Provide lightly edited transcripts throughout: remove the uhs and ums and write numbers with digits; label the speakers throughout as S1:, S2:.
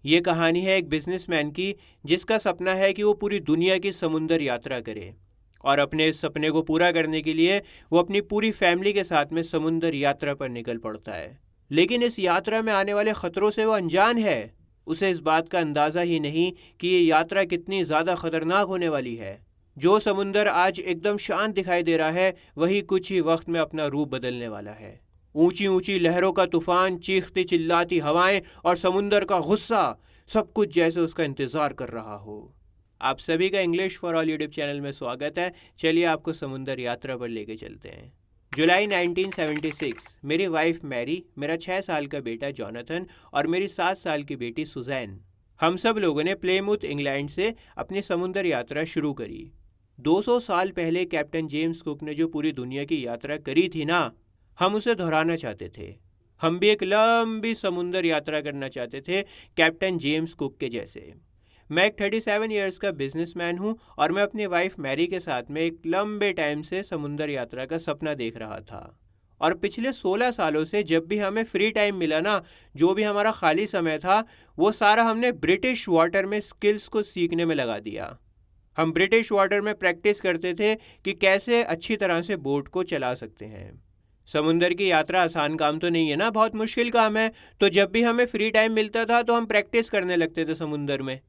S1: ये कहानी है एक बिजनेसमैन की जिसका सपना है कि वो पूरी दुनिया की समुंदर यात्रा करे और अपने इस सपने को पूरा करने के लिए वो अपनी पूरी फैमिली के साथ में समुंदर यात्रा पर निकल पड़ता है। लेकिन इस यात्रा में आने वाले खतरों से वो अनजान है। उसे इस बात का अंदाज़ा ही नहीं कि ये यात्रा कितनी ज़्यादा खतरनाक होने वाली है। जो समुंदर आज एकदम शांत दिखाई दे रहा है वही कुछ ही वक्त में अपना रूप बदलने वाला है। ऊंची ऊंची लहरों का तूफान, चीखती चिल्लाती हवाएं और समुंदर का गुस्सा, सब कुछ जैसे उसका इंतजार कर रहा हो। आप सभी का English for all YouTube channel में स्वागत है। चलिए आपको समुंदर यात्रा पर लेके चलते हैं। जुलाई 1976 मेरी वाइफ मैरी, मेरा 6 साल का बेटा जॉनथन और मेरी 7 साल की बेटी सुजैन, हम सब लोगों ने प्लेमुथ इंग्लैंड से अपनी समुंदर यात्रा शुरू करी। 200 साल पहले कैप्टन जेम्स कुक ने जो पूरी दुनिया की यात्रा करी थी ना, हम उसे दोहराना चाहते थे। हम भी एक लंबी समुंदर यात्रा करना चाहते थे कैप्टन जेम्स कुक के जैसे। मैं एक 37 इयर्स का बिजनेसमैन हूँ और मैं अपनी वाइफ मैरी के साथ में एक लंबे टाइम से समुंदर यात्रा का सपना देख रहा था। और पिछले 16 सालों से जब भी हमें फ्री टाइम मिला ना, जो भी हमारा खाली समय था, वो सारा हमने ब्रिटिश वाटर में स्किल्स को सीखने में लगा दिया। हम ब्रिटिश वाटर में प्रैक्टिस करते थे कि कैसे अच्छी तरह से बोट को चला सकते हैं। समुंदर की यात्रा आसान काम तो नहीं है ना, बहुत मुश्किल काम है। तो जब भी हमें फ्री टाइम मिलता था तो हम प्रैक्टिस करने लगते थे समुंदर में,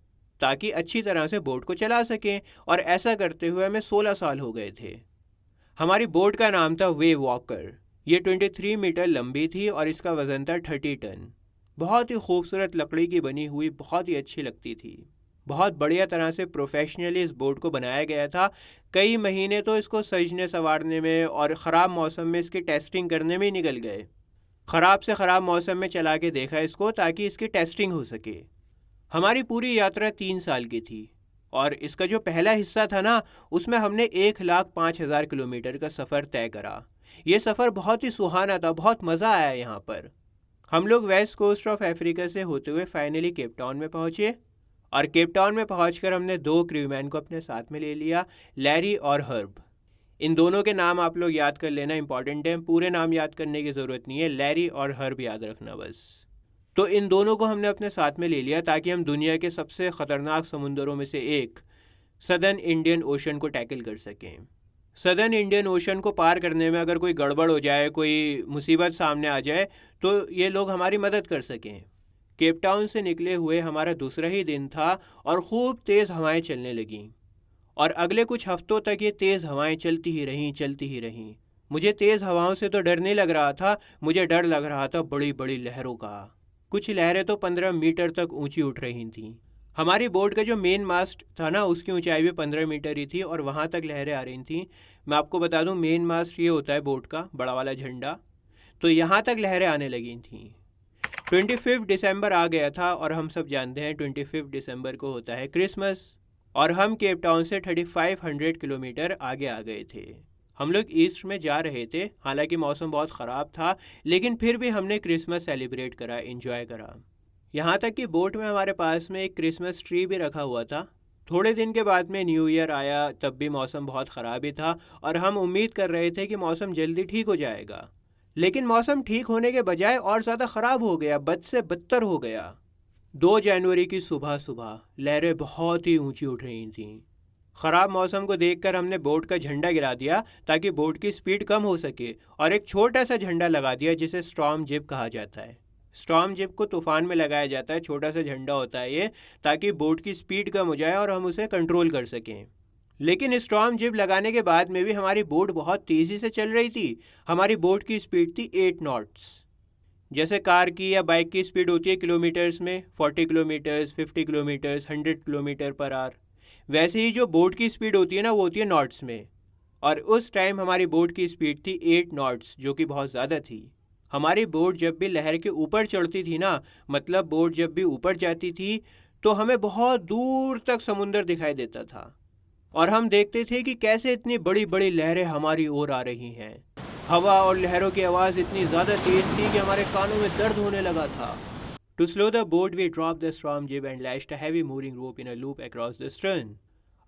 S1: ताकि अच्छी तरह से बोट को चला सकें। और ऐसा करते हुए हमें 16 साल हो गए थे। हमारी बोट का नाम था वेव वॉकर। ये 23 मीटर लंबी थी और इसका वज़न था 30 टन। बहुत ही खूबसूरत लकड़ी की बनी हुई, बहुत ही अच्छी लगती थी। बहुत बढ़िया तरह से प्रोफेशनली इस बोट को बनाया गया था। कई महीने तो इसको सजने संवारने में और ख़राब मौसम में इसकी टेस्टिंग करने में ही निकल गए। ख़राब से ख़राब मौसम में चला के देखा इसको, ताकि इसकी टेस्टिंग हो सके। हमारी पूरी यात्रा 3 साल की थी और इसका जो पहला हिस्सा था ना, उसमें हमने 1,05,000 किलोमीटर का सफ़र तय करा। ये सफ़र बहुत ही सुहाना था, बहुत मज़ा आया यहाँ पर। हम लोग वेस्ट कोस्ट ऑफ अफ्रीका से होते हुए फाइनली केप टाउन में पहुँचे और केप टाउन में पहुंचकर हमने 2 क्रूमैन को अपने साथ में ले लिया, लैरी और हर्ब। इन दोनों के नाम आप लोग याद कर लेना, इंपॉर्टेंट है। पूरे नाम याद करने की ज़रूरत नहीं है, लैरी और हर्ब याद रखना बस। तो इन दोनों को हमने अपने साथ में ले लिया ताकि हम दुनिया के सबसे ख़तरनाक समुंदरों में से एक सदर्न इंडियन ओशन को टैकल कर सकें। सदर्न इंडियन ओशन को पार करने में अगर कोई गड़बड़ हो जाए, कोई मुसीबत सामने आ जाए, तो ये लोग हमारी मदद कर सकें। केप टाउन से निकले हुए हमारा दूसरा ही दिन था और खूब तेज़ हवाएं चलने लगीं और अगले कुछ हफ्तों तक ये तेज़ हवाएं चलती ही रहीं। मुझे तेज़ हवाओं से तो डर नहीं लग रहा था, मुझे डर लग रहा था बड़ी बड़ी लहरों का। कुछ लहरें तो 15 मीटर तक ऊंची उठ रही थीं। हमारी बोट का जो मेन मास्ट था ना, उसकी ऊंचाई भी 15 मीटर ही थी और वहाँ तक लहरें आ रही थीं। मैं आपको बता दूं, मेन मास्ट ये होता है बोट का, बड़ा वाला झंडा। तो यहाँ तक लहरें आने लगी थीं। 25 दिसंबर आ गया था और हम सब जानते हैं 25 दिसंबर को होता है क्रिसमस। और हम केप टाउन से 3500 किलोमीटर आगे आ गए थे। हम लोग ईस्ट में जा रहे थे, हालांकि मौसम बहुत ख़राब था, लेकिन फिर भी हमने क्रिसमस सेलिब्रेट करा, एंजॉय करा। यहाँ तक कि बोट में हमारे पास में एक क्रिसमस ट्री भी रखा हुआ था। थोड़े दिन के बाद में न्यू ईयर आया, तब भी मौसम बहुत ख़राब ही था और हम उम्मीद कर रहे थे कि मौसम जल्दी ठीक हो जाएगा। लेकिन मौसम ठीक होने के बजाय और ज़्यादा ख़राब हो गया, बद से बदतर हो गया। 2 जनवरी की सुबह सुबह लहरें बहुत ही ऊंची उठ रही थीं। ख़राब मौसम को देखकर हमने बोट का झंडा गिरा दिया ताकि बोट की स्पीड कम हो सके और एक छोटा सा झंडा लगा दिया जिसे स्टॉर्म जिप कहा जाता है। स्टॉर्म जिप को तूफ़ान में लगाया जाता है, छोटा सा झंडा होता है ये, ताकि बोट की स्पीड कम हो जाए और हम उसे कंट्रोल कर सकें। लेकिन स्टॉर्म जिप लगाने के बाद में भी हमारी बोट बहुत तेज़ी से चल रही थी। हमारी बोट की स्पीड थी 8 नॉट्स। जैसे कार की या बाइक की स्पीड होती है किलोमीटर्स में, 40 kilometres, 50 kilometres, 100 kilometre per hour, वैसे ही जो बोट की स्पीड होती है ना, वो होती है नॉट्स में। और उस टाइम हमारी बोट की स्पीड थी 8 नॉट्स, जो कि बहुत ज़्यादा थी। हमारी बोट जब भी लहर के ऊपर चढ़ती थी ना, मतलब बोट जब भी ऊपर जाती थी, तो हमें बहुत दूर तक समुंदर दिखाई देता था और हम देखते थे कि कैसे इतनी बड़ी बड़ी लहरें हमारी ओर आ रही हैं। हवा और लहरों की आवाज़ इतनी ज़्यादा तेज़ थी कि हमारे कानों में दर्द होने लगा था। To slow the boat we drop the storm jib and lashed a heavy moving rope in a loop across the stern.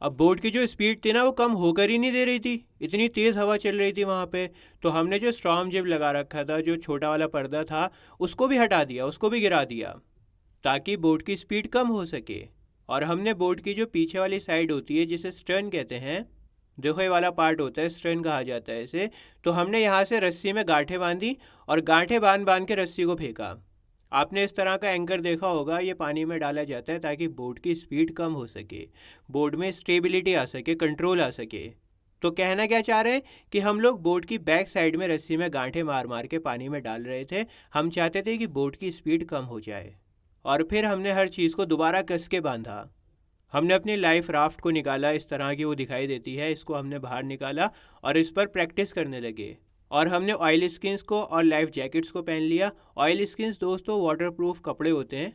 S1: अब बोट की जो स्पीड थी ना, वो कम होकर ही नहीं दे रही थी, इतनी तेज़ हवा चल रही थी वहाँ पे। तो हमने जो स्टॉर्म जिब लगा रखा था, जो छोटा वाला पर्दा था, उसको भी हटा दिया, उसको भी गिरा दिया। ताकि बोट की स्पीड कम हो सके। और हमने बोट की जो पीछे वाली साइड होती है जिसे स्टर्न कहते हैं, देखो ये वाला पार्ट होता है, स्टर्न कहा जाता है इसे, तो हमने यहाँ से रस्सी में गांठें बांधी और गांठें बांध बांध के रस्सी को फेंका। आपने इस तरह का एंकर देखा होगा, ये पानी में डाला जाता है ताकि बोट की स्पीड कम हो सके, बोट में स्टेबिलिटी आ सके, कंट्रोल आ सके। तो कहना क्या चाह रहे हैं कि हम लोग बोट की बैक साइड में रस्सी में गांठें मार मार के पानी में डाल रहे थे। हम चाहते थे कि बोट की स्पीड कम हो जाए। और फिर हमने हर चीज़ को दोबारा कस के बांधा। हमने अपनी लाइफ राफ्ट को निकाला, इस तरह की वो दिखाई देती है, इसको हमने बाहर निकाला और इस पर प्रैक्टिस करने लगे। और हमने ऑयल स्किन्स को और लाइफ जैकेट्स को पहन लिया। ऑयल स्किन्स दोस्तों वाटरप्रूफ कपड़े होते हैं।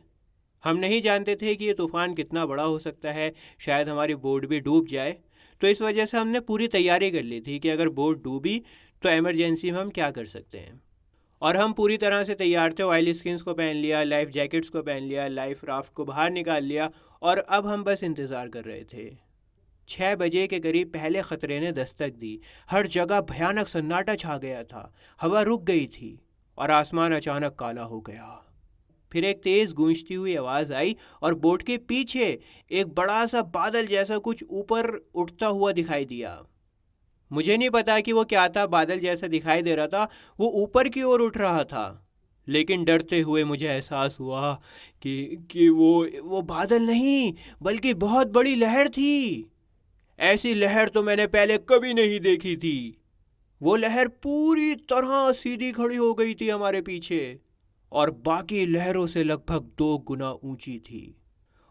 S1: हम नहीं जानते थे कि ये तूफ़ान कितना बड़ा हो सकता है, शायद हमारी बोट भी डूब जाए। तो इस वजह से हमने पूरी तैयारी कर ली थी कि अगर बोट डूबी तो इमरजेंसी में हम क्या कर सकते हैं। और हम पूरी तरह से तैयार थे। ऑयल स्किन्स को पहन लिया, लाइफ जैकेट्स को पहन लिया, लाइफ राफ्ट को बाहर निकाल लिया और अब हम बस इंतज़ार कर रहे थे। 6 बजे के करीब पहले ख़तरे ने दस्तक दी। हर जगह भयानक सन्नाटा छा गया था, हवा रुक गई थी और आसमान अचानक काला हो गया। फिर एक तेज़ गूंजती हुई आवाज़ आई और बोट के पीछे एक बड़ा सा बादल जैसा कुछ ऊपर उठता हुआ दिखाई दिया। मुझे नहीं पता कि वो क्या था, बादल जैसा दिखाई दे रहा था, वो ऊपर की ओर उठ रहा था। लेकिन डरते हुए मुझे एहसास हुआ कि वो बादल नहीं बल्कि बहुत बड़ी लहर थी। ऐसी लहर तो मैंने पहले कभी नहीं देखी थी। वो लहर पूरी तरह सीधी खड़ी हो गई थी हमारे पीछे और बाकी लहरों से लगभग 2 गुना ऊंची थी।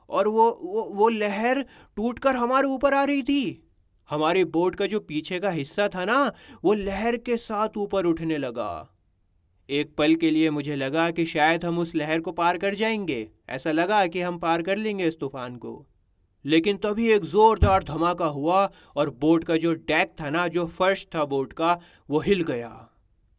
S1: और वो लहर टूटकर हमारे ऊपर आ रही थी। हमारी बोट का जो पीछे का हिस्सा था ना, वो लहर के साथ ऊपर उठने लगा। एक पल के लिए मुझे लगा कि शायद हम उस लहर को पार कर जाएंगे, ऐसा लगा कि हम पार कर लेंगे इस तूफान को। लेकिन तभी एक जोरदार धमाका हुआ और बोट का जो डेक था ना, जो फर्श था बोट का, वो हिल गया।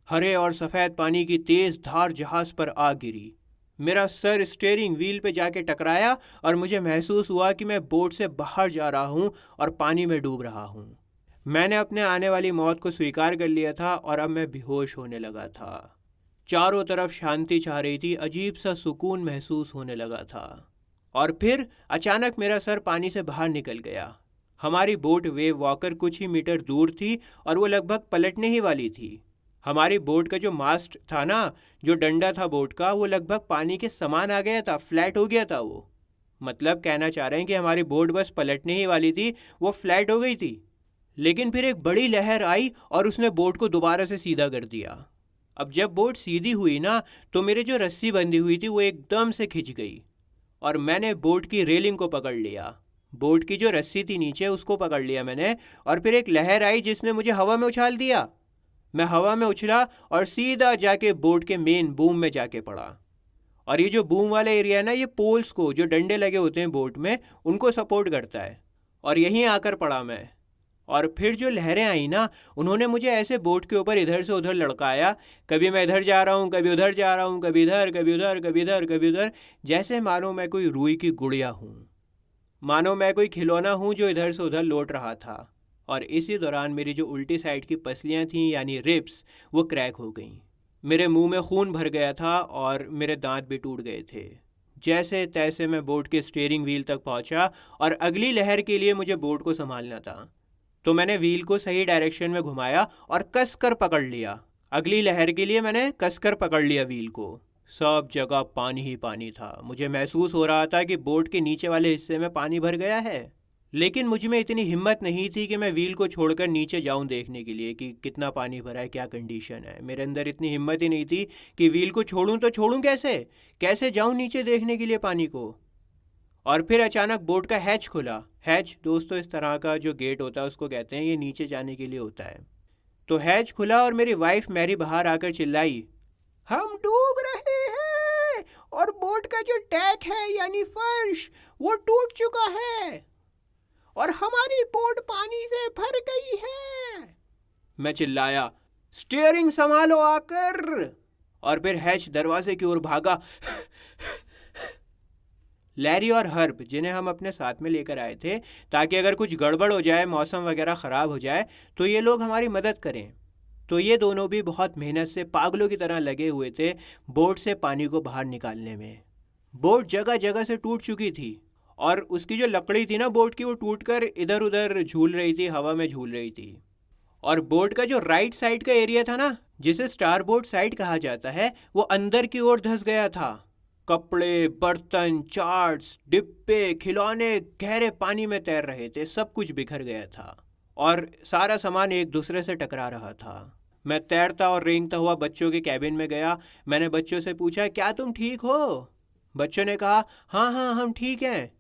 S1: हरे और सफ़ेद पानी की तेज़ धार जहाज़ पर आ गिरी। मेरा सर स्टीयरिंग व्हील पे जाके टकराया और मुझे महसूस हुआ कि मैं बोट से बाहर जा रहा हूँ और पानी में डूब रहा हूँ। मैंने अपने आने वाली मौत को स्वीकार कर लिया था और अब मैं बेहोश होने लगा था। चारों तरफ शांति छा रही थी, अजीब सा सुकून महसूस होने लगा था। और फिर अचानक मेरा सर पानी से बाहर निकल गया। हमारी बोट वेव वॉकर कुछ ही मीटर दूर थी और वो लगभग पलटने ही वाली थी। हमारी बोट का जो मास्ट था ना, जो डंडा था बोट का, वो लगभग पानी के समान आ गया था, फ्लैट हो गया था वो। मतलब कहना चाह रहे हैं कि हमारी बोट बस पलटने ही वाली थी, वो फ्लैट हो गई थी। लेकिन फिर एक बड़ी लहर आई और उसने बोट को दोबारा से सीधा कर दिया। अब जब बोट सीधी हुई ना, तो मेरे जो रस्सी बंधी हुई थी वो एकदम से खिंच गई और मैंने बोट की रेलिंग को पकड़ लिया। बोट की जो रस्सी थी नीचे, उसको पकड़ लिया मैंने। और फिर एक लहर आई जिसने मुझे हवा में उछाल दिया। मैं हवा में उछला और सीधा जाके बोट के मेन बूम में जाके पड़ा। और ये जो बूम वाला एरिया है ना, ये पोल्स को, जो डंडे लगे होते हैं बोट में, उनको सपोर्ट करता है। और यहीं आकर पड़ा मैं। और फिर जो लहरें आई ना, उन्होंने मुझे ऐसे बोट के ऊपर इधर से उधर लड़काया। कभी मैं इधर जा रहा हूँ, कभी उधर जा रहा हूँ, कभी इधर, कभी उधर, कभी इधर, कभी उधर, जैसे मानो मैं कोई रुई की गुड़िया हूँ, मानो मैं कोई खिलौना हूँ जो इधर से उधर लौट रहा था। और इसी दौरान मेरी जो उल्टी साइड की पसलियाँ थीं, यानी रिब्स, वो क्रैक हो गईं। मेरे मुंह में खून भर गया था और मेरे दांत भी टूट गए थे। जैसे तैसे मैं बोट के स्टीयरिंग व्हील तक पहुंचा और अगली लहर के लिए मुझे बोट को संभालना था। तो मैंने व्हील को सही डायरेक्शन में घुमाया और कसकर पकड़ लिया। अगली लहर के लिए मैंने कसकर पकड़ लिया व्हील को। सब जगह पानी ही पानी था। मुझे महसूस हो रहा था कि बोट के नीचे वाले हिस्से में पानी भर गया है। लेकिन मुझ में इतनी हिम्मत नहीं थी कि मैं व्हील को छोड़कर नीचे जाऊं देखने के लिए कि कितना पानी भरा है, क्या कंडीशन है। मेरे अंदर इतनी हिम्मत ही नहीं थी कि व्हील को छोड़ूं तो छोड़ूं कैसे जाऊं नीचे देखने के लिए पानी को। और फिर अचानक बोट का हैच खुला। हैच दोस्तों इस तरह का जो गेट होता है उसको कहते हैं, ये नीचे जाने के लिए होता है। तो हैच खुला और मेरी वाइफ मैरी बाहर आकर चिल्लाई, हम डूब रहे हैं और बोट का जो डेक है यानी फर्श, वो टूट चुका है और हमारी बोट पानी से भर गई है। मैं चिल्लाया, स्टीयरिंग संभालो आकर। और फिर हैच दरवाजे की ओर भागा। लैरी और हर्ब, जिन्हें हम अपने साथ में लेकर आए थे ताकि अगर कुछ गड़बड़ हो जाए, मौसम वगैरह ख़राब हो जाए, तो ये लोग हमारी मदद करें। तो ये दोनों भी बहुत मेहनत से पागलों की तरह लगे हुए थे बोट से पानी को बाहर निकालने में। बोट जगह जगह से टूट चुकी थी और उसकी जो लकड़ी थी ना बोट की, वो टूटकर इधर उधर झूल रही थी, हवा में झूल रही थी। और बोट का जो राइट साइड का एरिया था ना, जिसे स्टार बोट साइड कहा जाता है, वो अंदर की ओर धंस गया था। कपड़े, बर्तन, चार्ट्स, डिब्बे, खिलौने गहरे पानी में तैर रहे थे, सब कुछ बिखर गया था और सारा सामान एक दूसरे से टकरा रहा था। मैं तैरता और रेंगता हुआ बच्चों के कैबिन में गया। मैंने बच्चों से पूछा, क्या तुम ठीक हो? बच्चों ने कहा, हाँ हाँ हम ठीक हैं।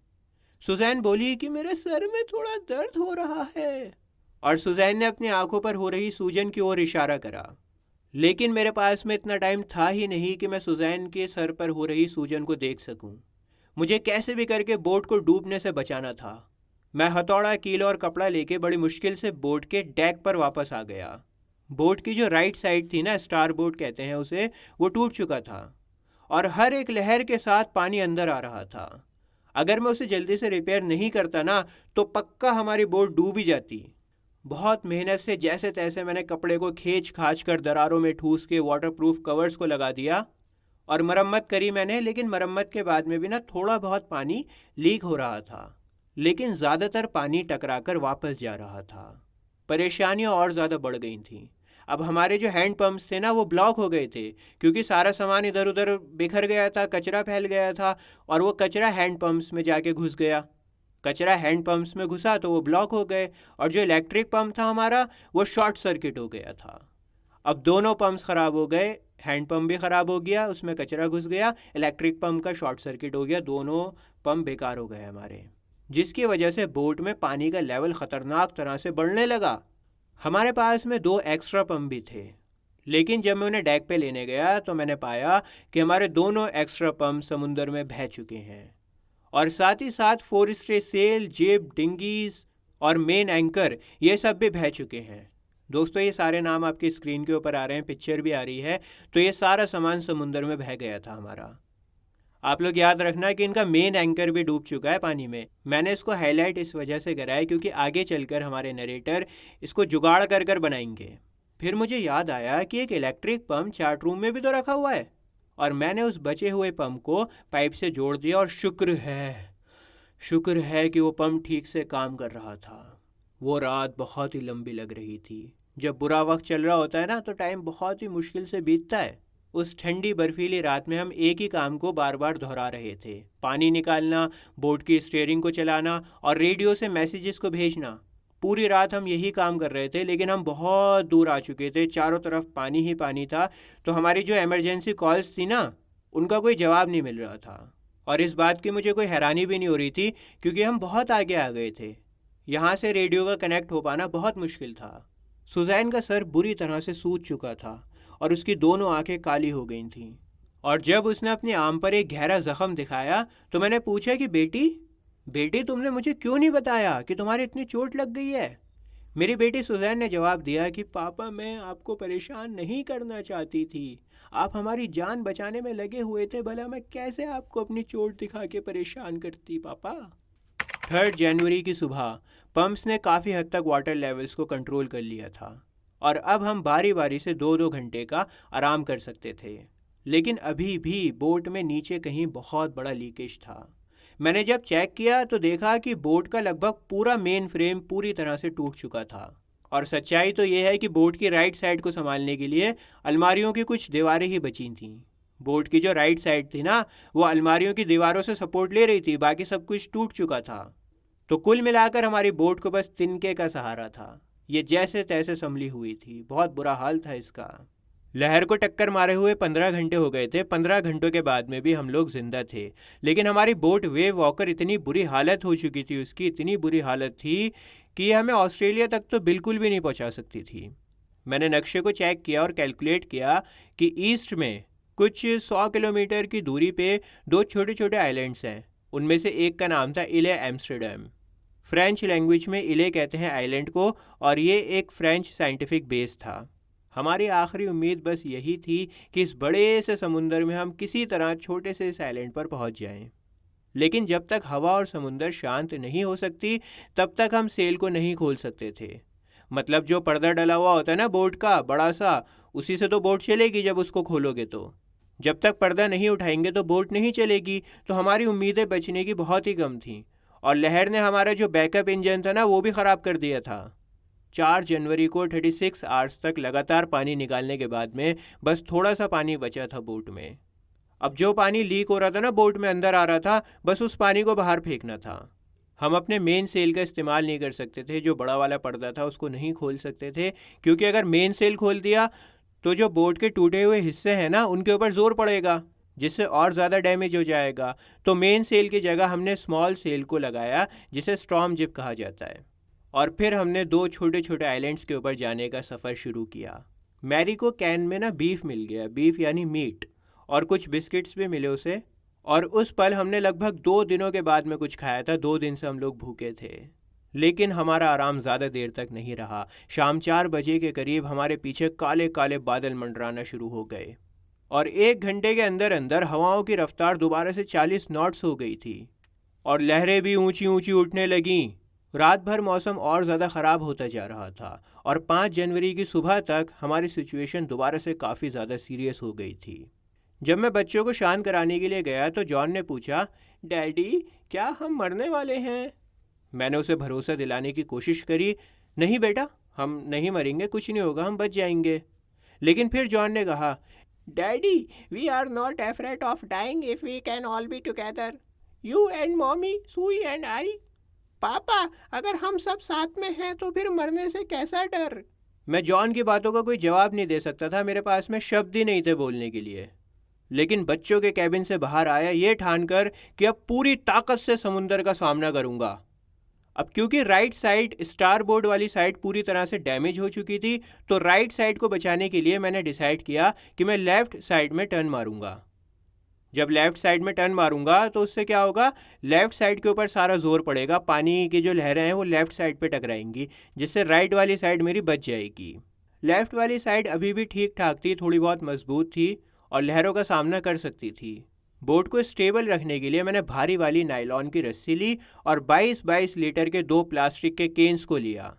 S1: सुजैन बोली कि मेरे सर में थोड़ा दर्द हो रहा है, और सुजैन ने अपनी आंखों पर हो रही सूजन की ओर इशारा करा। लेकिन मेरे पास में इतना टाइम था ही नहीं कि मैं सुजैन के सर पर हो रही सूजन को देख सकूं। मुझे कैसे भी करके बोट को डूबने से बचाना था। मैं हथौड़ा, कील और कपड़ा लेके बड़ी मुश्किल से बोट के डेक पर वापस आ गया। बोट की जो राइट साइड थी ना, स्टार बोट कहते हैं उसे, वो टूट चुका था और हर एक लहर के साथ पानी अंदर आ रहा था। अगर मैं उसे जल्दी से रिपेयर नहीं करता ना, तो पक्का हमारी बोट डूब ही जाती। बहुत मेहनत से जैसे तैसे मैंने कपड़े को खींच खाच कर दरारों में ठूस के वाटरप्रूफ कवर्स को लगा दिया और मरम्मत करी मैंने। लेकिन मरम्मत के बाद में भी ना थोड़ा बहुत पानी लीक हो रहा था, लेकिन ज़्यादातर पानी टकराकर वापस जा रहा था। परेशानियां और ज़्यादा बढ़ गई थीं। अब हमारे जो हैंड पंप्स थे ना, वो ब्लॉक हो गए थे, क्योंकि सारा सामान इधर उधर बिखर गया था, कचरा फैल गया था और वो कचरा हैंड पंप्स में जाके घुस गया। कचरा हैंड पंप्स में घुसा तो वो ब्लॉक हो गए और जो इलेक्ट्रिक पंप था हमारा, वो शॉर्ट सर्किट हो गया था। अब दोनों पंप्स ख़राब हो गए, हैंड पंप भी ख़राब हो गया, उसमें कचरा घुस गया, इलेक्ट्रिक पंप का शॉर्ट सर्किट हो गया, दोनों पंप बेकार हो गए हमारे, जिसकी वजह से बोट में पानी का लेवल ख़तरनाक तरह से बढ़ने लगा। हमारे पास में 2 एक्स्ट्रा पंप भी थे, लेकिन जब मैं उन्हें डेक पे लेने गया तो मैंने पाया कि हमारे दोनों एक्स्ट्रा पंप समुंदर में बह चुके हैं और साथ ही साथ फोरेस्ट्री सेल, जिब, डिंगीज और मेन एंकर, ये सब भी बह चुके हैं। दोस्तों, ये सारे नाम आपकी स्क्रीन के ऊपर आ रहे हैं, पिक्चर भी आ रही है। तो ये सारा सामान समुंदर में बह गया था हमारा। आप लोग याद रखना कि इनका मेन एंकर भी डूब चुका है पानी में। मैंने इसको हाईलाइट इस वजह से करा है क्योंकि आगे चलकर हमारे नरेटर इसको जुगाड़ कर कर बनाएंगे। फिर मुझे याद आया कि एक इलेक्ट्रिक पंप चार्ट रूम में भी तो रखा हुआ है, और मैंने उस बचे हुए पंप को पाइप से जोड़ दिया और शुक्र है कि वो पंप ठीक से काम कर रहा था। वो रात बहुत ही लंबी लग रही थी। जब बुरा वक्त चल रहा होता है ना, तो टाइम बहुत ही मुश्किल से बीतता है। उस ठंडी बर्फीली रात में हम एक ही काम को बार बार दोहरा रहे थे, पानी निकालना, बोट की स्टीयरिंग को चलाना और रेडियो से मैसेजेस को भेजना। पूरी रात हम यही काम कर रहे थे, लेकिन हम बहुत दूर आ चुके थे, चारों तरफ पानी ही पानी था। तो हमारी जो इमरजेंसी कॉल्स थी ना, उनका कोई जवाब नहीं मिल रहा था। और इस बात की मुझे कोई हैरानी भी नहीं हो रही थी, क्योंकि हम बहुत आगे आ गए थे। यहाँ से रेडियो का कनेक्ट हो पाना बहुत मुश्किल था। सुजैन का सर बुरी तरह से सूज चुका था और उसकी दोनों आंखें काली हो गई थीं। और जब उसने अपनी आम पर एक गहरा जख्म दिखाया तो मैंने पूछा कि बेटी तुमने मुझे क्यों नहीं बताया कि तुम्हारी इतनी चोट लग गई है? मेरी बेटी सुजैन ने जवाब दिया कि पापा, मैं आपको परेशान नहीं करना चाहती थी। आप हमारी जान बचाने में लगे हुए थे, भला मैं कैसे आपको अपनी चोट दिखा के परेशान करती पापा। 3 जनवरी की सुबह पंप्स ने काफ़ी हद तक वाटर लेवल्स को कंट्रोल कर लिया था और अब हम बारी बारी से 2-2 घंटे का आराम कर सकते थे। लेकिन अभी भी बोट में नीचे कहीं बहुत बड़ा लीकेज था। मैंने जब चेक किया तो देखा कि बोट का लगभग पूरा मेन फ्रेम पूरी तरह से टूट चुका था। और सच्चाई तो ये है कि बोट की राइट साइड को संभालने के लिए अलमारियों की कुछ दीवारें ही बची थीं। बोट की जो राइट साइड थी ना, वो अलमारियों की दीवारों से सपोर्ट ले रही थी, बाकी सब कुछ टूट चुका था। तो कुल मिलाकर हमारी बोट को बस तिनके का सहारा था। ये जैसे तैसे संभली हुई थी, बहुत बुरा हाल था इसका। लहर को टक्कर मारे हुए 15 घंटे हो गए थे। 15 घंटों के बाद में भी हम लोग जिंदा थे, लेकिन हमारी बोट वेव वॉकर इतनी बुरी हालत हो चुकी थी, उसकी इतनी बुरी हालत थी कि ये हमें ऑस्ट्रेलिया तक तो बिल्कुल भी नहीं पहुंचा सकती थी। मैंने नक्शे को चेक किया और कैलकुलेट किया कि ईस्ट में कुछ 100 किलोमीटर की दूरी पे 2 छोटे छोटे आइलैंड्स हैं। उनमें से एक का नाम था इले एम्स्टर्डम। फ्रेंच लैंग्वेज में इले कहते हैं आइलैंड को, और ये एक फ्रेंच साइंटिफिक बेस था। हमारी आखिरी उम्मीद बस यही थी कि इस बड़े से समुंदर में हम किसी तरह छोटे से इस आइलैंड पर पहुंच जाएं। लेकिन जब तक हवा और समुंदर शांत नहीं हो सकती, तब तक हम सेल को नहीं खोल सकते थे। मतलब जो पर्दा डला हुआ होता है ना बोट का बड़ा सा, उसी से तो बोट चलेगी जब उसको खोलोगे तो। जब तक पर्दा नहीं उठाएंगे तो बोट नहीं चलेगी। तो हमारी उम्मीदें बचने की बहुत ही कम थीं और लहर ने हमारा जो बैकअप इंजन था ना वो भी ख़राब कर दिया था। 4 जनवरी को 36 आवर्स तक लगातार पानी निकालने के बाद में बस थोड़ा सा पानी बचा था बोट में। अब जो पानी लीक हो रहा था ना बोट में अंदर आ रहा था, बस उस पानी को बाहर फेंकना था। हम अपने मेन सेल का इस्तेमाल नहीं कर सकते थे, जो बड़ा वाला पर्दा था उसको नहीं खोल सकते थे, क्योंकि अगर मेन सेल खोल दिया तो जो बोट के टूटे हुए हिस्से हैं ना उनके ऊपर जोर पड़ेगा, जिससे और ज़्यादा डैमेज हो जाएगा। तो मेन सेल की जगह हमने स्मॉल सेल को लगाया, जिसे स्टॉर्म जिप कहा जाता है। और फिर हमने 2 छोटे छोटे आइलैंड्स के ऊपर जाने का सफ़र शुरू किया। मैरी को कैन में ना बीफ मिल गया, बीफ यानी मीट, और कुछ बिस्किट्स भी मिले उसे। और उस पल हमने लगभग 2 दिनों के बाद में कुछ खाया था। 2 दिन से हम लोग भूखे थे। लेकिन हमारा आराम ज़्यादा देर तक नहीं रहा। शाम 4 बजे के करीब हमारे पीछे काले काले बादल मंडराना शुरू हो गए और 1 घंटे के अंदर अंदर हवाओं की रफ्तार दोबारा से 40 नॉट्स हो गई थी और लहरें भी ऊंची ऊंची उठने लगीं। रात भर मौसम और ज़्यादा ख़राब होता जा रहा था और 5 जनवरी की सुबह तक हमारी सिचुएशन दोबारा से काफ़ी ज़्यादा सीरियस हो गई थी। जब मैं बच्चों को शांत कराने के लिए गया तो जॉन ने पूछा, डैडी क्या हम मरने वाले हैं? मैंने उसे भरोसा दिलाने की कोशिश करी, नहीं बेटा, हम नहीं मरेंगे, कुछ नहीं होगा, हम बच जाएंगे। लेकिन फिर जॉन ने कहा, daddy we are not afraid of dying if we can all be together, you and mommy, Sui and I. पापा अगर हम सब साथ में हैं तो फिर मरने से कैसा डर? मैं जॉन की बातों का कोई जवाब नहीं दे सकता था, मेरे पास में शब्द ही नहीं थे बोलने के लिए। लेकिन बच्चों के कैबिन से बाहर आया ये ठानकर कि अब पूरी ताकत से समुंदर का सामना करूंगा। अब क्योंकि राइट साइड, स्टार बोर्ड वाली साइड पूरी तरह से डैमेज हो चुकी थी, तो राइट साइड को बचाने के लिए मैंने डिसाइड किया कि मैं लेफ़्ट साइड में टर्न मारूंगा। जब लेफ़्ट साइड में टर्न मारूंगा तो उससे क्या होगा, लेफ़्ट साइड के ऊपर सारा जोर पड़ेगा, पानी की जो लहरें हैं वो लेफ़्ट साइड पे टकराएंगी, जिससे राइट वाली साइड मेरी बच जाएगी। लेफ़्ट वाली साइड अभी भी ठीक ठाक थी, थोड़ी बहुत मजबूत थी और लहरों का सामना कर सकती थी। बोट को स्टेबल रखने के लिए मैंने भारी वाली नायलॉन की रस्सी ली और 22-22 लीटर के 2 प्लास्टिक के केन्स को लिया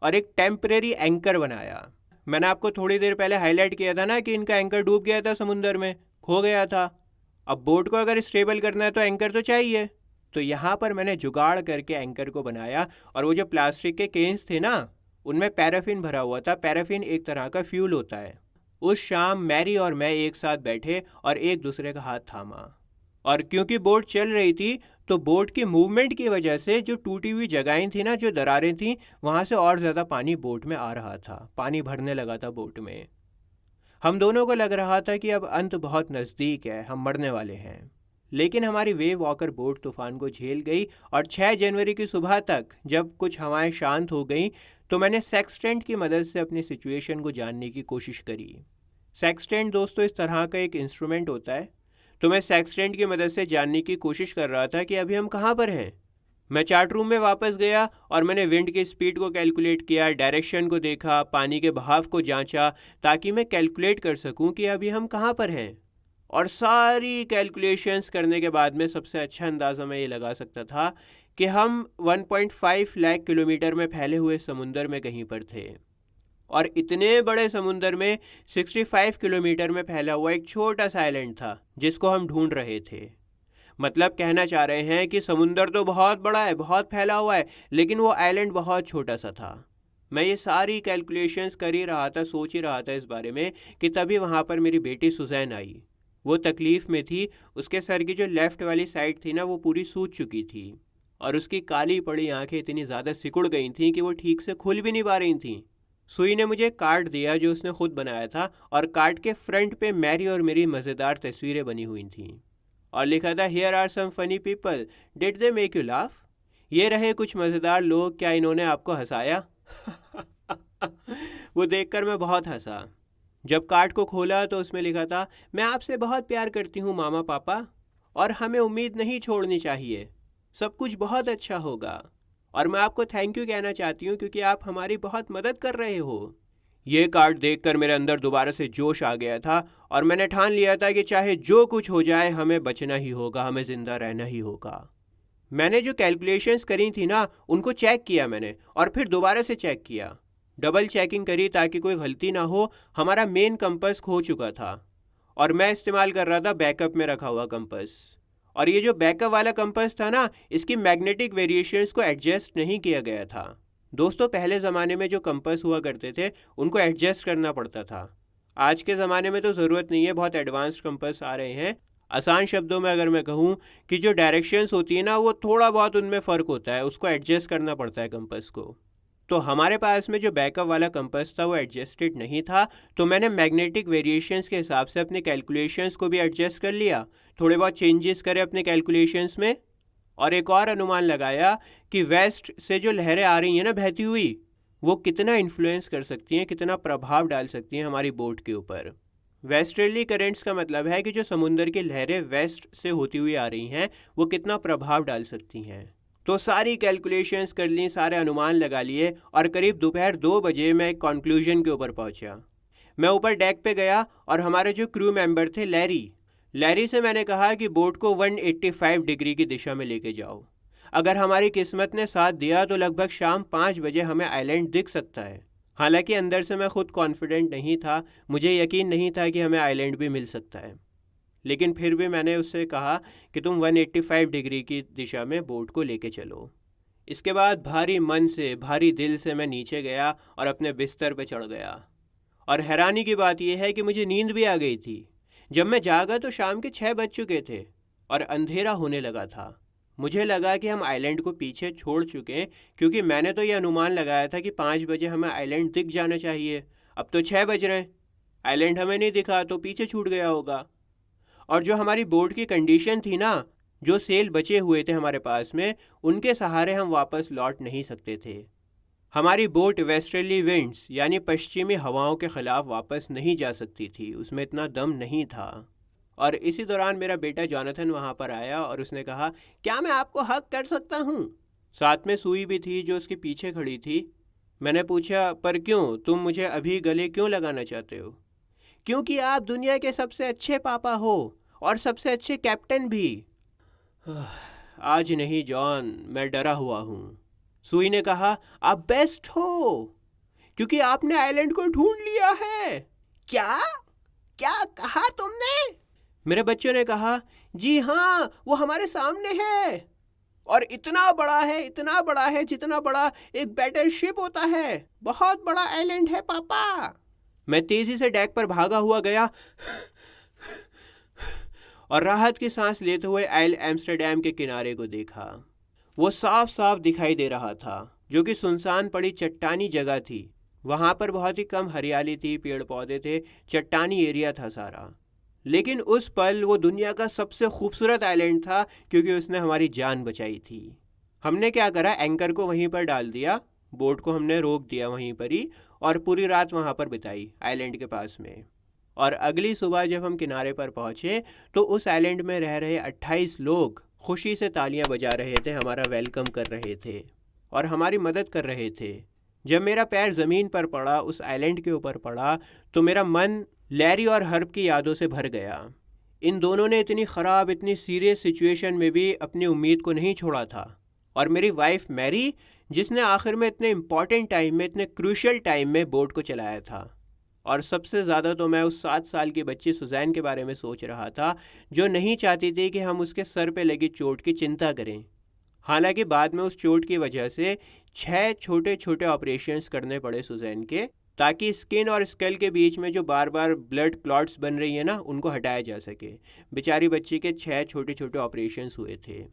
S1: और एक टेम्परेरी एंकर बनाया। मैंने आपको थोड़ी देर पहले हाईलाइट किया था ना कि इनका एंकर डूब गया था, समुंदर में खो गया था। अब बोट को अगर स्टेबल करना है तो एंकर तो चाहिए। तो यहाँ पर मैंने जुगाड़ करके एंकर को बनाया और वो जो प्लास्टिक के केन्स थे ना उनमें पैराफिन भरा हुआ था। पैराफिन एक तरह का फ्यूल होता है। उस शाम मैरी और मैं एक साथ बैठे और एक दूसरे का हाथ थामा, और क्योंकि बोट चल रही थी तो बोट की मूवमेंट की वजह से जो टूटी हुई जगहें थी ना, जो दरारें थीं, वहाँ से और ज़्यादा पानी बोट में आ रहा था, पानी भरने लगा था बोट में। हम दोनों को लग रहा था कि अब अंत बहुत नज़दीक है, हम मरने वाले हैं। लेकिन हमारी वेव वॉकर बोट तूफान को झेल गई और 6 जनवरी की सुबह तक जब कुछ हवाएं शांत हो गईं तो मैंने सेक्सटेंट की मदद से अपनी सिचुएशन को जानने की कोशिश करी। सेक्सटेंट दोस्तों इस तरह का एक इंस्ट्रूमेंट होता है। तो मैं सेक्सटेंट की मदद से जानने की कोशिश कर रहा था कि अभी हम कहाँ पर हैं। मैं चार्ट रूम में वापस गया और मैंने विंड की स्पीड को कैलकुलेट किया, डायरेक्शन को देखा, पानी के बहाव को जांचा, ताकि मैं कैलकुलेट कर सकूं कि अभी हम कहाँ पर हैं। और सारी कैलकुलेशंस करने के बाद में सबसे अच्छा अंदाज़ा मैं ये लगा सकता था कि हम 1.5 लाख किलोमीटर में फैले हुए समुंदर में कहीं पर थे और इतने बड़े समुंदर में 65 किलोमीटर में फैला हुआ एक छोटा सा आइलैंड था जिसको हम ढूंढ रहे थे। मतलब कहना चाह रहे हैं कि समुंदर तो बहुत बड़ा है, बहुत फैला हुआ है, लेकिन वो आइलैंड बहुत छोटा सा था। मैं ये सारी कैलकुलेशंस कर ही रहा था, सोच ही रहा था इस बारे में कि तभी वहाँ पर मेरी बेटी सुजैन आई। वो तकलीफ़ में थी, उसके सर की जो लेफ़्ट वाली साइड थी ना वो पूरी सूज चुकी थी और उसकी काली पड़ी आंखें इतनी ज़्यादा सिकुड़ गई थीं कि वो ठीक से खुल भी नहीं पा रही थीं। सुई ने मुझे कार्ड दिया जो उसने खुद बनाया था और कार्ड के फ्रंट पे मैरी और मेरी मज़ेदार तस्वीरें बनी हुई थीं और लिखा था, here are some funny people, did they make you laugh? ये रहे कुछ मज़ेदार लोग, क्या इन्होंने आपको हंसाया? वो देखकर मैं बहुत हंसा। जब कार्ड को खोला तो उसमें लिखा था, मैं आपसे बहुत प्यार करती हूँ मामा पापा, और हमें उम्मीद नहीं छोड़नी चाहिए, सब कुछ बहुत अच्छा होगा, और मैं आपको थैंक यू कहना चाहती हूँ क्योंकि आप हमारी बहुत मदद कर रहे हो। ये कार्ड देखकर मेरे अंदर दोबारा से जोश आ गया था और मैंने ठान लिया था कि चाहे जो कुछ हो जाए हमें बचना ही होगा, हमें ज़िंदा रहना ही होगा। मैंने जो कैलकुलेशंस करी थी ना उनको चेक किया मैंने और फिर दोबारा से चेक किया, डबल चेकिंग करी ताकि कोई गलती ना हो। हमारा मेन कंपास खो चुका था और मैं इस्तेमाल कर रहा था बैकअप में रखा हुआ कंपास। और ये जो बैकअप वाला कंपास था ना, इसकी मैग्नेटिक वेरिएशंस को एडजस्ट नहीं किया गया था। दोस्तों, पहले ज़माने में जो कंपास हुआ करते थे उनको एडजस्ट करना पड़ता था। आज के ज़माने में तो ज़रूरत नहीं है, बहुत एडवांस्ड कंपास आ रहे हैं। आसान शब्दों में अगर मैं कहूँ कि जो डायरेक्शंस होती है ना, वो थोड़ा बहुत उनमें फ़र्क होता है, उसको एडजस्ट करना पड़ता है कंपास को। तो हमारे पास में जो बैकअप वाला कंपास था वो एडजस्टेड नहीं था, तो मैंने मैग्नेटिक वेरिएशंस के हिसाब से अपने कैलकुलेशंस को भी एडजस्ट कर लिया, थोड़े बहुत चेंजेस करे अपने कैलकुलेशंस में, और एक और अनुमान लगाया कि वेस्ट से जो लहरें आ रही हैं ना बहती हुई, वो कितना इन्फ्लुएंस कर सकती हैं, कितना प्रभाव डाल सकती हैं हमारी बोट के ऊपर। वेस्टर्ली करेंट्स का मतलब है कि जो समुंदर की लहरें वेस्ट से होती हुई आ रही हैं वो कितना प्रभाव डाल सकती हैं। तो सारी कैलकुलेशंस कर ली, सारे अनुमान लगा लिए, और करीब दोपहर 2 बजे मैं एक कंक्लूजन के ऊपर पहुंचा। मैं ऊपर डेक पे गया और हमारे जो क्रू मेंबर थे लैरी से मैंने कहा कि बोट को 185 डिग्री की दिशा में लेके जाओ। अगर हमारी किस्मत ने साथ दिया तो लगभग शाम 5 बजे हमें आइलैंड दिख सकता है। हालांकि अंदर से मैं खुद कॉन्फिडेंट नहीं था, मुझे यकीन नहीं था कि हमें आइलैंड भी मिल सकता है, लेकिन फिर भी मैंने उससे कहा कि तुम 185 डिग्री की दिशा में बोट को लेके चलो। इसके बाद भारी मन से, भारी दिल से मैं नीचे गया और अपने बिस्तर पे चढ़ गया। और हैरानी की बात यह है कि मुझे नींद भी आ गई थी। जब मैं जागा तो शाम के 6 बज चुके थे और अंधेरा होने लगा था। मुझे लगा कि हम आइलैंड को पीछे छोड़ चुके, क्योंकि मैंने तो ये अनुमान लगाया था कि 5 बजे हमें आइलैंड दिख जाना चाहिए। अब तो 6 बज रहे हैं, आइलैंड हमें नहीं दिखा तो पीछे छूट गया होगा। और जो हमारी बोट की कंडीशन थी ना, जो सेल बचे हुए थे हमारे पास में, उनके सहारे हम वापस लौट नहीं सकते थे। हमारी बोट वेस्टर्ली विंड्स यानी पश्चिमी हवाओं के ख़िलाफ़ वापस नहीं जा सकती थी, उसमें इतना दम नहीं था। और इसी दौरान मेरा बेटा जॉनथन वहाँ पर आया और उसने कहा, क्या मैं आपको हक कर सकता हूँ? साथ में सुई भी थी जो उसके पीछे खड़ी थी। मैंने पूछा, पर क्यों? तुम मुझे अभी गले क्यों लगाना चाहते हो? क्योंकि आप दुनिया के सबसे अच्छे पापा हो और सबसे अच्छे कैप्टन भी। आज नहीं जॉन, मैं डरा हुआ हूँ। सुई ने कहा, आप बेस्ट हो क्योंकि आपने आइलैंड को ढूंढ लिया है। क्या क्या कहा तुमने? मेरे बच्चों ने कहा, जी हाँ, वो हमारे सामने है और इतना बड़ा है जितना बड़ा एक बैटलशिप होता है। बहुत बड़ा आइलैंड है पापा। मैं तेजी से डेक पर भागा हुआ गया और राहत की सांस लेते हुए आइल एम्स्टर्डम के किनारे को देखा। वो साफ साफ दिखाई दे रहा था, जो कि सुनसान पड़ी चट्टानी जगह थी। वहाँ पर बहुत ही कम हरियाली थी, पेड़ पौधे थे, चट्टानी एरिया था सारा। लेकिन उस पल वो दुनिया का सबसे खूबसूरत आइलैंड था, क्योंकि उसने हमारी जान बचाई थी। हमने क्या करा, एंकर को वहीं पर डाल दिया, बोट को हमने रोक दिया वहीं पर ही, और पूरी रात वहाँ पर बिताई आइलैंड के पास में। और अगली सुबह जब हम किनारे पर पहुँचे तो उस आइलैंड में रह रहे 28 लोग खुशी से तालियां बजा रहे थे, हमारा वेलकम कर रहे थे और हमारी मदद कर रहे थे। जब मेरा पैर ज़मीन पर पड़ा, उस आइलैंड के ऊपर पड़ा, तो मेरा मन लैरी और हर्ब की यादों से भर गया। इन दोनों ने इतनी ख़राब, इतनी सीरियस सिचुएशन में भी अपनी उम्मीद को नहीं छोड़ा था। और मेरी वाइफ मैरी, जिसने आखिर में इतने इम्पॉर्टेंट टाइम में, इतने क्रूशल टाइम में बोट को चलाया था। और सबसे ज़्यादा तो मैं उस 7 साल की बच्ची सुजैन के बारे में सोच रहा था, जो नहीं चाहती थी कि हम उसके सर पे लगी चोट की चिंता करें। हालांकि बाद में उस चोट की वजह से 6 छोटे छोटे ऑपरेशंस करने पड़े सुजैन के, ताकि स्किन और स्केल के बीच में जो बार बार ब्लड क्लॉट्स बन रही है ना, उनको हटाया जा सके। बेचारी बच्ची के 6 छोटे छोटे ऑपरेशंस हुए थे।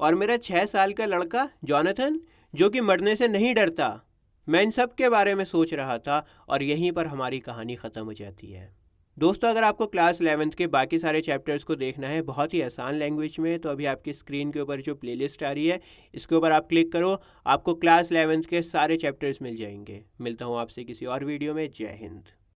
S1: और मेरा 6 साल का लड़का जॉनथन, जो कि मरने से नहीं डरता, मैं इन सब के बारे में सोच रहा था। और यहीं पर हमारी कहानी ख़त्म हो जाती है। दोस्तों, अगर आपको क्लास 11th के बाकी सारे चैप्टर्स को देखना है बहुत ही आसान लैंग्वेज में, तो अभी आपकी स्क्रीन के ऊपर जो प्लेलिस्ट आ रही है, इसके ऊपर आप क्लिक करो, आपको क्लास 11th के सारे चैप्टर्स मिल जाएंगे। मिलता हूँ आपसे किसी और वीडियो में। जय हिंद।